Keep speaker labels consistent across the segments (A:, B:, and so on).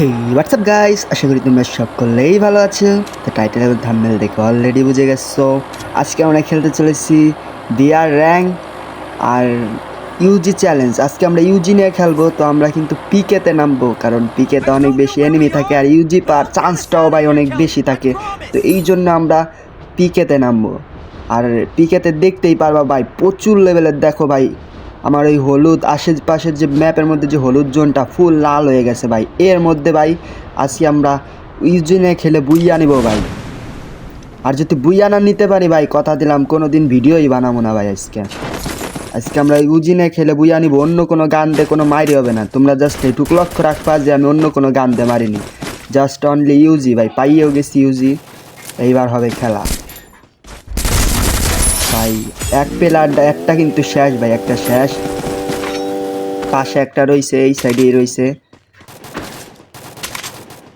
A: হেই WhatsApp guys, আশা করি তোমরা সকলেই ভালো আছো। তো টাইটেল এবং থাম্বনেল দেখে অলরেডি বুঝে গেছো আজকে আমরা খেলতে চলেছি ডিআর র্যাঙ্ক আর ইউজি চ্যালেঞ্জ। আজকে আমরা ইউজি নিয়ে খেলবো। তো আমরা কিন্তু পিকেতে নামবো, কারণ পিকেতে অনেক বেশি এনিমি থাকে আর ইউজি পাওয়ার চান্সটাও ভাই অনেক বেশি থাকে। তো এই জন্য আমরা পিকেতে নামবো। আর পিকেতে দেখতেই পারবা ভাই প্রচুর লেভেলের, দেখো ভাই আমার ওই হলুদ আশেপাশের যে ম্যাপের মধ্যে যে হলুদ জোনটা ফুল লাল হয়ে গেছে ভাই। এর মধ্যে ভাই আজকে আমরা ইউজিনে খেলে বুইয়া নিব ভাই। আর যদি বুইয়া না নিতে পারি ভাই, কথা দিলাম কোনো দিন ভিডিওই বানাবো না ভাই। আজকে আমরা ইউজিনে খেলে বুইয়া নিব। অন্য কোনো গান দিয়ে কোনো মারি হবে না। তোমরা জাস্ট এইটুকু লক্ষ্য রাখবা যে আমি অন্য কোনো গান দিয়ে মারিনি, জাস্ট অনলি ইউজি ভাই। পাইয়েও গেছি ইউজি, এইবার হবে খেলা ভাই। এক প্লেয়ার একটা কিন্তু শেষ ভাই, একটা শেষ। পাশে একটা রয়েছে, এই সাইডেই রয়েছে।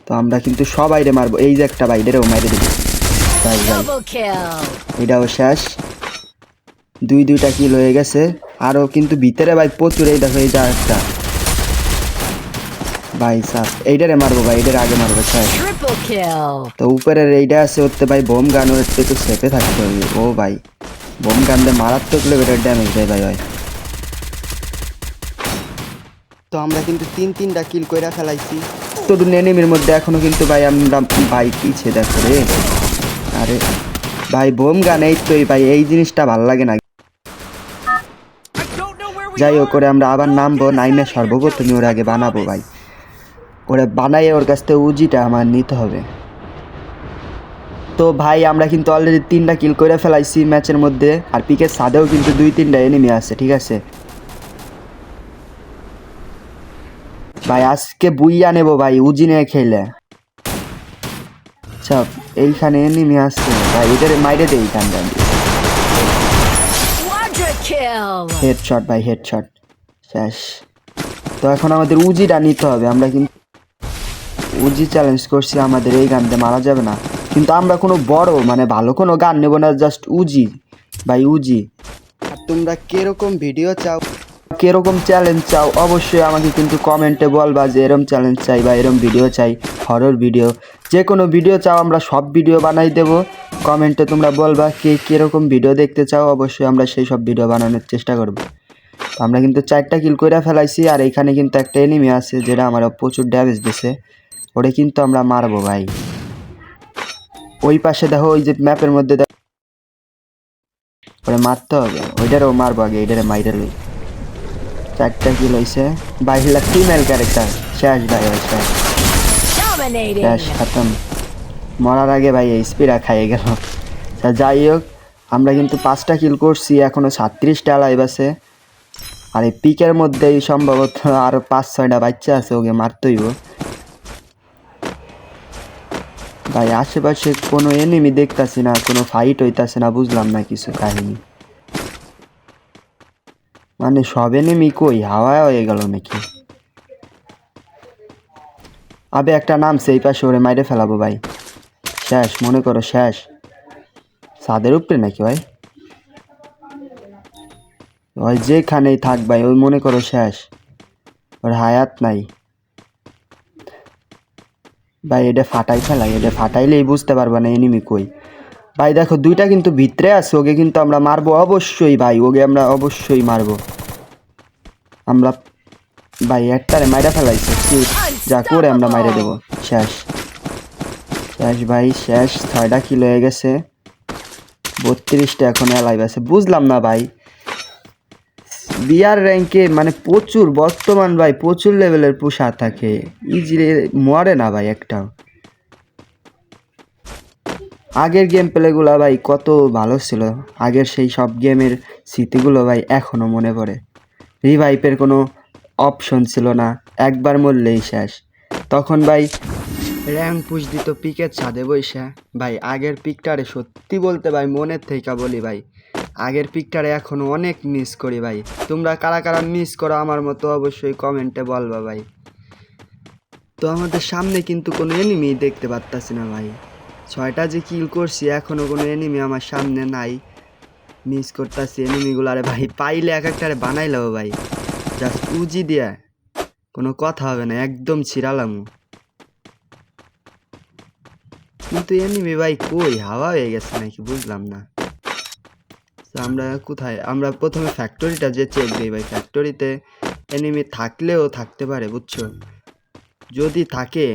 A: তো আমরা কিন্তু সবাইরে মারবো। এই যে একটা ভাই, এটাও মাইরে দেবো ভাই। এটাও শেষ। দুইটা কিল হয়ে গেছে। আরও কিন্তু ভিতরে ভাই প্রচুর। এই দেখো, এইটা একটা ভাই সাপ, এইটারে মারবো ভাই, এটার আগে মারবো শেষ। তো উপরের এইটা আছে ওতে ভাই বোম গান, ওতে তো সেপে থাকতে হবে। ও ভাই বোম গান দিয়ে মারাত্মক লেভেলের ড্যামেজ দেয় ভাই ভাই। তো আমরা কিন্তু তিনটা কিল কইরা ফেলাইছি। তো এনিমির মধ্যে এখনো কিন্তু ভাই আমরা ভাই পিছে দেখো রে। আরে ভাই বোম গান, এই তো ভাই এই জিনিসটা ভাল লাগে না। যাই হোক, করে আমরা আবার নামবো। নাইমে সর্বপ্রথমে ওর আগে বানাবো ভাই। ওরা বানাই ওর কাছ থেকে উজিটা আমার নিতে হবে। তো ভাই আমরা কিন্তু অলরেডি 3টা কিল করে ফেলাইছি ম্যাচের মধ্যে। আর পিকের সাদেও কিন্তু 2-3টা এনিমি আছে, ঠিক আছে ভাই। আজকে বুইয়া নেবো ভাই উজি নিয়ে খেলে। আচ্ছা এইখানে এনিমি আছে ভাই, এদের মাইরে দেই টান্ডা। হেডশট ভাই, হেডশট শেষ। তো এখন আমাদের উজিটা নিতে হবে। আমরা কিন্তু উজি চ্যালেঞ্জ করছি, আমাদের এই গান দিয়ে মারা যাবে না। কিন্তু আমরা কোনো বড় মানে ভালো কোনো গান নেব না, জাস্ট উজি ভাই, উজি। আর তোমরা কিরকম ভিডিও চাও, কিরকম চ্যালেঞ্জ চাও, অবশ্যই আমাকে কিন্তু কমেন্টে বলবা যে এরম চ্যালেঞ্জ চাই বা এরম ভিডিও চাই, হরর ভিডিও, যে কোনো ভিডিও চাও আমরা সব ভিডিও বানাই দেব। কমেন্টে তোমরা বলবা কে কীরকম ভিডিও দেখতে চাও, অবশ্যই আমরা সেই সব ভিডিও বানানোর চেষ্টা করব। আমরা কিন্তু 4টা কিল করে ফেলাইছি। আর এখানে কিন্তু একটা এনিমি আছে যেটা আমার প্রচুর ড্যামেজ দিছে, ওরে কিন্তু আমরা মারবো ভাই। ওই পাশে দেখো, ওই যে ম্যাপের মধ্যে দেখো, ওরে মারতে হবে। ওইটারও মারবো আগে, এইটারে মাইরে লই। 4টা কিল হয়েছে ভাই। ফিমেল ক্যারেক্টার শেষ ভাই, ওই শেষ শেষ খতম। মরার আগে ভাই এই স্পিডা খাইয়ে গেল। যাই হোক, আমরা কিন্তু 5টা কিল করছি, এখনো 37টা লাইভ আছে। আর এই পিকের মধ্যেই সম্ভবত আরো 5-6টা বাচ্চা আছে, ওকে মারতেইব ভাই। আশেপাশে কোনো এনিমি দেখতাছি না, কোনো ফাইট হইতাছে না, বুঝলাম না কিছু কাহিনী। মানে সব এনিমি কই হাওয়া হয়ে গেল নাকি? আবে একটা নামছে এই পাশে, ওরে মাইরে ফেলাবো ভাই। শেষ মনে করো, শেষ। ছাদের উপরে নাকি ভাই? ওই যেখানেই থাক ভাই, ওই মনে করো শেষ। ওর হায়াত নাই ভাই। এটা ফাটাই ফেলাই, এটা ফাটাইলেই বুঝতে পারবা না এনিমি কই ভাই। দেখো 2টা কিন্তু ভিতরে আছে, ওকে কিন্তু আমরা মারবো অবশ্যই ভাই, ওকে আমরা অবশ্যই মারবো আমরা ভাই। একটারে মাইরা ফেলাইছে, যা করে আমরা মাইরে দেবো। শেষ শেষ ভাই, শেষ। 6টা কিল হয়ে গেছে, 32টা এখন লাইভ আছে। বুঝলাম না ভাই, বিআর র্যাঙ্কে মানে প্রচুর বর্তমান ভাই প্রচুর লেভেলের পুষা থাকে, ইজিলি মরে না ভাই একটাও। আগের গেম প্লেগুলো ভাই কত ভালো ছিল, আগের সেই সব গেমের স্মৃতিগুলো ভাই এখনও মনে পড়ে। রিভাইভের কোনো অপশন ছিল না, একবার মরলেই শেষ। তখন ভাই র্যাঙ্ক পুশ দিত পিকের ছাদে বইসা ভাই। আগের পিকটারে সত্যি বলতে ভাই মনের থেকে বলি ভাই, আগের পিকটারে এখনও অনেক মিস করি ভাই। তোমরা কারা কারা মিস করো আমার মতো অবশ্যই কমেন্টে বলবা ভাই। তো আমাদের সামনে কিন্তু কোনো এনিমি দেখতে পারতাছি না ভাই। 6টা যে কিল করছি, এখনও কোনো এনিমি আমার সামনে নাই। মিস করতেছি এনিমিগুলো। আরে ভাই পাইলে এক একটারে বানাইলেও ভাই, জাস্ট উজি দিয়া কোনো কথা হবে না, একদম ছিড়ালাম। কিন্তু এনিমি ভাই কই হাওয়া হয়ে গেছে নাকি বুঝলাম না। তো আমরা কোথায়, আমরা প্রথমে ফ্যাক্টরিটা যে চেক দিই ভাই, ফ্যাক্টরিতে এনিমি থাকলেও থাকতে পারে বুঝছো, যদি থাকে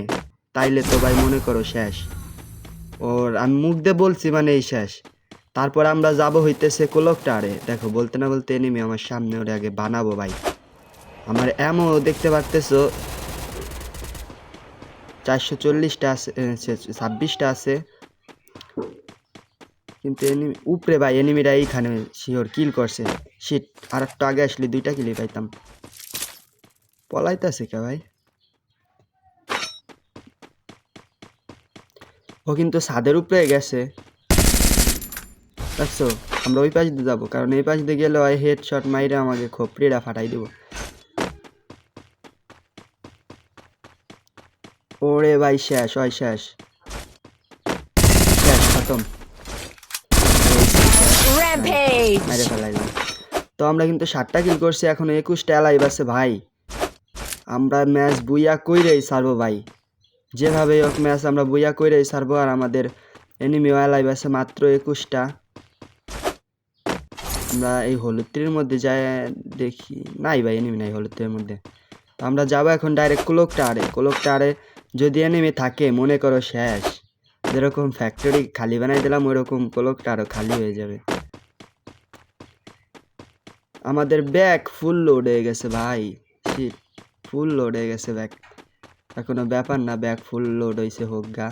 A: তাইলে তো ভাই মনে করো শেষ। ওর আমি মুখ দিয়ে বলছি মানে এই শেষ। তারপর আমরা যাব হইতেছে কোলকটারে, দেখো বলতে না বলতে এনিমি আমার সামনে, ওরে আগে বানাবো ভাই। আমার এমও দেখতে পারতেছো 440টা আছে, 26টা আছে, কিন্তু এনিমি উপরে ভাই, এনিমিরা এইখানে শিওর কিল করছে। শিট, আর একটু আগে আসলে 2টা কিলই পাইতাম। পলাইতেছে কে ভাই? ও কিন্তু ছাদের উপরে গেছে, দেখছো। আমরা ওই পাশ দিয়ে যাবো, কারণ এই পাশ দিয়ে গেলে হয় হেড শট মাইরে আমাকে খোপড়িটা ফাটাই দিব। ওরে ভাই শেষ, হয় শেষ, শেষ খতম, মাইরে ফেলাইলাম। তো আমরা কিন্তু 7টা কিল করছি, এখন 21টা অ্যালাইভ আছে ভাই। আমরা ম্যাচ বুইয়া কইরেই ছাড়বো ভাই, যেভাবে হোক ম্যাচ আমরা বুইয়া কইরেই ছাড়বো। আর আমাদের এনিমি অ্যালাইভ আছে মাত্র 21টা। আমরা এই হলুদটির মধ্যে যাই দেখি, নাই ভাই এনিমি নাই হলুদটির মধ্যে। তো আমরা যাবো এখন ডাইরেক্ট কোলকটারে যদি এনিমি থাকে মনে করো শেষ। যেরকম ফ্যাক্টরি খালি বানাই দিলাম ওইরকম কোলকটারও খালি হয়ে যাবে। আমাদের ব্যাগ ফুল লোড হয়ে গেছে ভাই, শিট, ফুল লোড হয়ে গেছে ব্যাগ। এখনো ব্যাপার না, ব্যাগ ফুল লোড হয়েছে হোক গা।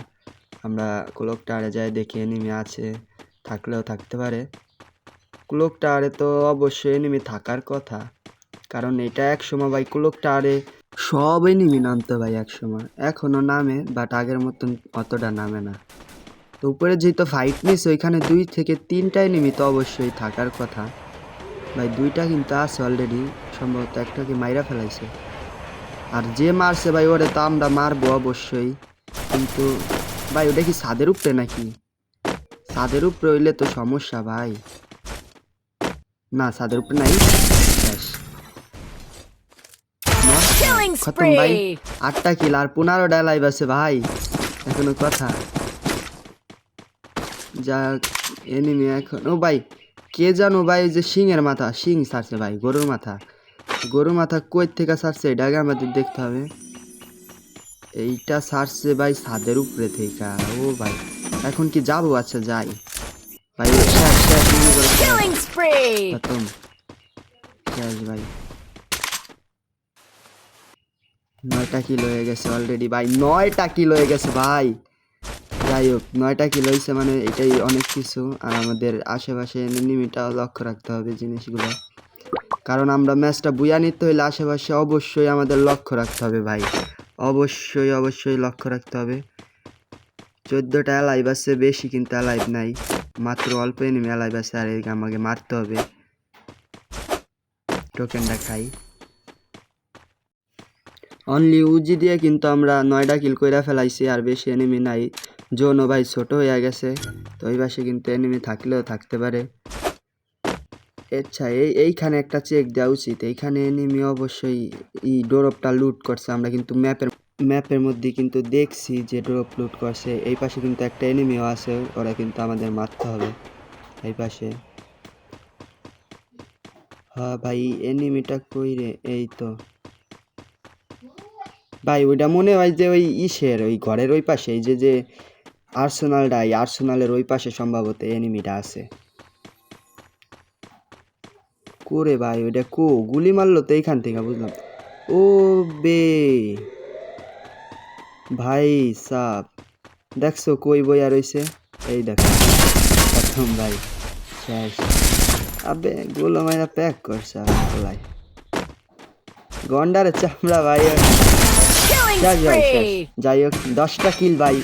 A: আমরা কোলকটারে যাই দেখি এনিমি আছে, থাকলেও থাকতে পারে। ক্লোকটারে তো অবশ্যই এনিমি থাকার কথা, কারণ এটা একসময় ভাই ক্লোকটারে সব এনিমি নামতো ভাই একসময়, এখনো নামে বাট আগের মতন অতটা নামে না। তো উপরে যেহেতু ফাইট নিস ওইখানে 2 থেকে 3টা এনিমি তো অবশ্যই থাকার কথা ভাই। 2টা কিন্তু আছে অলরেডি, সম্ভবত একটাকে মাইরা ফেলাইছে। আর যে মারছে ভাই ওরে তো আমরা মারবো অবশ্যই, কিন্তু ভাই ওটা কি ছাদের উপরে নাকি? ছাদের উপরে হইলে তো সমস্যা ভাই। না ছাদের উপরে নাই, শেষ খতম ভাই। 8টা কিল আর 15টা লাইভ আছে ভাই, এখনো কথা। যা এনিমি এখন, ও ভাই কে জানো ভাই, যে সিংয়ের মাথা, সিং ছাড়ছে ভাই, গরুর মাথা কই থেকে ছাড়ছে এটা আগে আমাদের দেখতে হবে। এইটা ছাড়ছে ভাই ছাদের উপরে থেকে। ও ভাই এখন কি যাবো? আচ্ছা যাই ভাই, শেষ শেষ মনে করো খতম, শেষ ভাই। 9টা কিল হয়ে গেছে অলরেডি ভাই, 9টা কিল হয়ে গেছে ভাই। যাই হোক 9টা কিল হয়েছে মানে এটাই অনেক কিছু। আর আমাদের আশেপাশে এনিমিটাও লক্ষ্য রাখতে হবে জিনিসগুলো, কারণ আমরা ম্যাচটা বুয়া নিতে হইলে আশেপাশে অবশ্যই আমাদের লক্ষ্য রাখতে হবে ভাই, অবশ্যই লক্ষ্য রাখতে হবে। 14টা অ্যালাইভ আছে, বেশি কিন্তু অ্যালাইভ নাই, মাত্র অল্প এনিমি অ্যালাইভ আছে। আর আমাকে মারতে হবে, টোকেনটা খাই। অনলি উজি দিয়ে কিন্তু আমরা 9টা কিল কইরা ফেলাইছি, আর বেশি এনিমি নাই। জোনও ভাই ছোট হয়ে গেছে, তো ওই পাশে কিন্তু এনিমি থাকলেও থাকতে পারে। আচ্ছা এইখানে একটা চেক দেওয়া উচিত, এইখানে এনিমি অবশ্যই ড্রপটা লুট করছে। আমরা কিন্তু ম্যাপের মধ্যে কিন্তু দেখছি যে ড্রপ লুট করছে। এই পাশে কিন্তু একটা এনিমিও আছে, ওরা কিন্তু আমাদের মারতে হবে এই পাশে। হ্যাঁ ভাই এনিমিটা কই রে? এই তো ভাই, ওইটা মনে হয় যে ওই ওই ঘরের ওই পাশে, এই যে আর্সেনালের ওই পাশে সম্ভবত এনিমিটা আছে। কোরে ভাই ওইটা গুলি মারলো তো এইখান থেকে বুঝলাম। ও বে ভাই সাব, দেখছো কই বইয়া রইছে? এই দেখো প্রথম ভাই শেষ। আবে গুলো মাইরা প্যাক করছে ভাই, গন্ডারের চামড়া ভাই। যাই হোক 10টা কিল ভাই,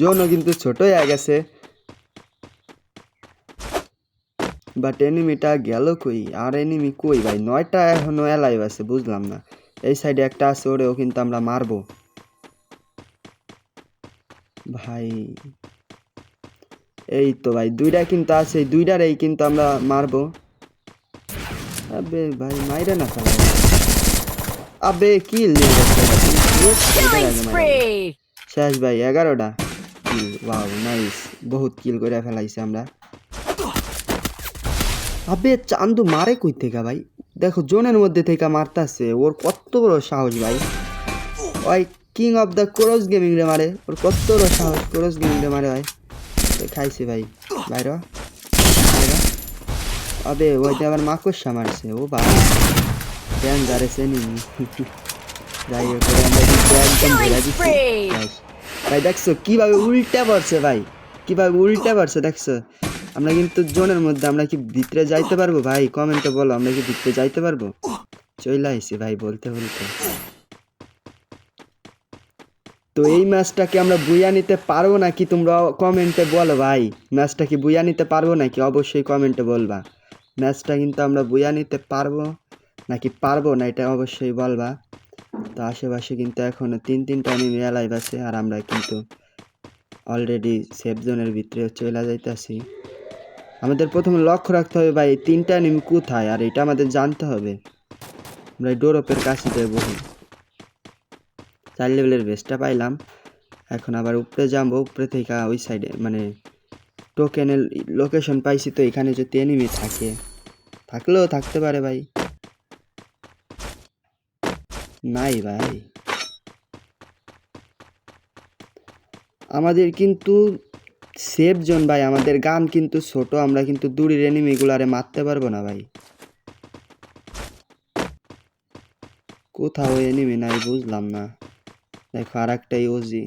A: জোনও কিন্তু ছোট হয়ে গেছে, বাট এনিমিটা গেল কই? আর এনিমি কই ভাই? 9টা এখনো অ্যালাইভ আছে, বুঝলাম না। এই সাইডে একটা আছে, ওরেও কিন্তু আমরা মারবো ভাই। এই তো ভাই 2টা কিন্তু আছে, 2টারেই কিন্তু আমরা মারবো। আবে ভাই মাইরা না ফেলা, আবে কিল নিয়ে গেছে। শেষ ভাই 11টা কিল। ওয়াও নাইস, বহুত কিল করে ফেলাইছে আমরা। আবে চান্দু মারে কই থেকে ভাই? দেখো জোনের মধ্যে থেকে মারতাছে, ওর কত বড় সাহস ভাই। ওই king of the cross gaming রে মারে, ওর কত বড় সাহস ক্রস গেমিং রে মারে ভাই। খাইছে ভাই বাইর আবে ওইটা আবার মাকড়সা মারছে। ও ভাই ডেঞ্জারাস এনিমি। যাই হোক আমরা কিন্তু একদম ধরে দিচ্ছি ভাই। দেখছো কিভাবে উল্টা পড়ছে ভাই, কিভাবে উল্টা পড়ছে দেখছো। আমরা কিন্তু জোনের মধ্যে, আমরা কি ভিতরে যাইতে পারবো ভাই? কমেন্টে বলো আমরা কি ভিতরে যাইতে পারবো? চলে আইছি ভাই বলতে বলতে। তো এই ম্যাচটাকে আমরা বুইয়া নিতে পারবো নাকি তোমরা কমেন্টে বলো ভাই। ম্যাচটা কি বুইয়া নিতে পারবো নাকি অবশ্যই কমেন্টে বলবা। ম্যাচটা কিন্তু আমরা বুইয়া নিতে পারবো নাকি পারবো না এটা অবশ্যই বলবা। তো আশেপাশে কিন্তু এখনো তিনটা এনিমি লাইভ আছে, আর আমরা কিন্তু অলরেডি সেফ জোনের ভিতরে চলে যাইতেছি। আমাদের প্রথমে লক্ষ্য রাখতে হবে ভাই তিনটা এনিমি কোথায়, আর এটা আমাদের জানতে হবে। আমরা ডোরপের কাছে যাবো, 4 লেভেলের ভেস্টটা পাইলাম। এখন আবার উপরে যাবো, উপরে থেকে ওই সাইডে মানে টোকেনের লোকেশন পাইছি। তো এখানে যদি এনিমি থাকে, থাকলেও থাকতে পারে ভাই। নাই ভাই, আমাদের কিন্তু সেফ জোন ভাই, আমাদের গান কিন্তু ছোট, আমরা কিন্তু দূরের এনিমিগুলারে মারতে পারবো না ভাই। কোথাও এনিমি নাই বুঝলাম না। দেখো আর একটা ইউজি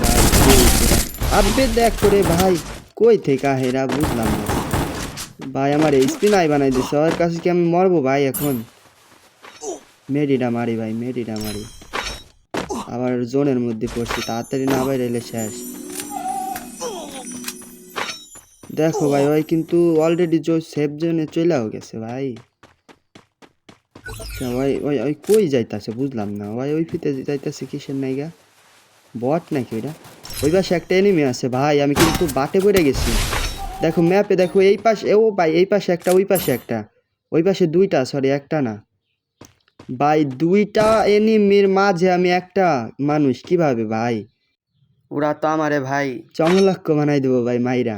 A: ভাই, আবে দেখ করে ভাই কই থেকে হেরা বুঝলাম না ভাই। আমার এইচপি নাই বানাই দিছে, ওর কাছে কি আমি মরবো ভাই এখন? মেডিটা মারি ভাই, মেডিটা মারি। আবার জোনের মধ্যে পড়ছি, তাড়াতাড়ি না বাইরে এলে শেষ। দেখো ভাই ওই কিন্তু অলরেডি সেফ জোনে চলেও গেছে ভাই। ওই ওই ওই কই যাইতাছে বুঝলাম না ভাই। ওই ফিতে যাইতাছে কিসের নাইগা? বট নাকি ওইটা? ওই পাশে একটা এনিমি আছে ভাই, আমি কিন্তু বাটে পড়ে গেছি। দেখো ম্যাপে দেখো এই পাশে, ও ভাই এই পাশে একটা, ওই পাশে একটা, ওই পাশে দুইটা, সরি একটা না ভাই, দুইটা এনিমির মাঝে আমি একটা মানুষ কিভাবে ভাই? ওরা তো আমারে ভাই চমলক্ষ বানাই দেবো ভাই মাইরা।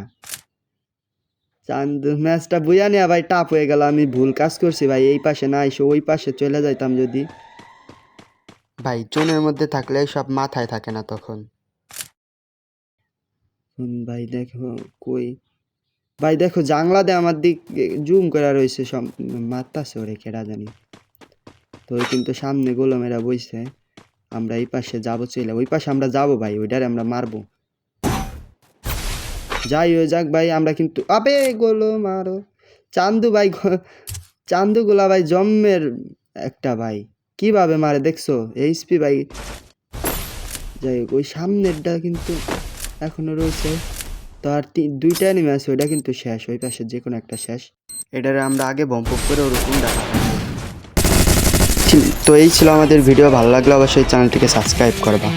A: চান্দু ম্যাচটা বুঝা নিয়া ভাই টাপ হয়ে গেল। আমি ভুল কাজ করছি ভাই, এই পাশে না এসে ওই পাশে চলে যাইতাম যদি। ভাই জোনের মধ্যে থাকলে সব মাথায় থাকে না তখন। ভাই দেখো কই ভাই, দেখো জাংলা দিয়ে আমার দিক জুম করা রয়েছে, সব মারতাছে ওরে কেডা জানি। তো ওই কিন্তু সামনে গোলমেরা বইছে, আমরা এই পাশে যাবো চলে, ওই পাশে আমরা যাবো ভাই, ওইটারে আমরা মারবো। যাই হয়ে যাক ভাই, আমরা কিন্তু আবে গোলো মারো চান্দু ভাই। চান্দুগুলা ভাই জম্মের একটা ভাই, কিভাবে মারে দেখছো এইচপি ভাই। যাই হোক ওই সামনেরটা কিন্তু এখনো রয়েছে। তো আর দুইটা এনিমি আছে, ওইটা কিন্তু শেষ, ওই পাশে যে কোনো একটা শেষ। এটারে আমরা আগে বম্প করে ওরকম দেখা। তো এই ছিল আমাদের ভিডিও, ভালো লাগলে অবশ্যই চ্যানেলটিকে সাবস্ক্রাইব করবা।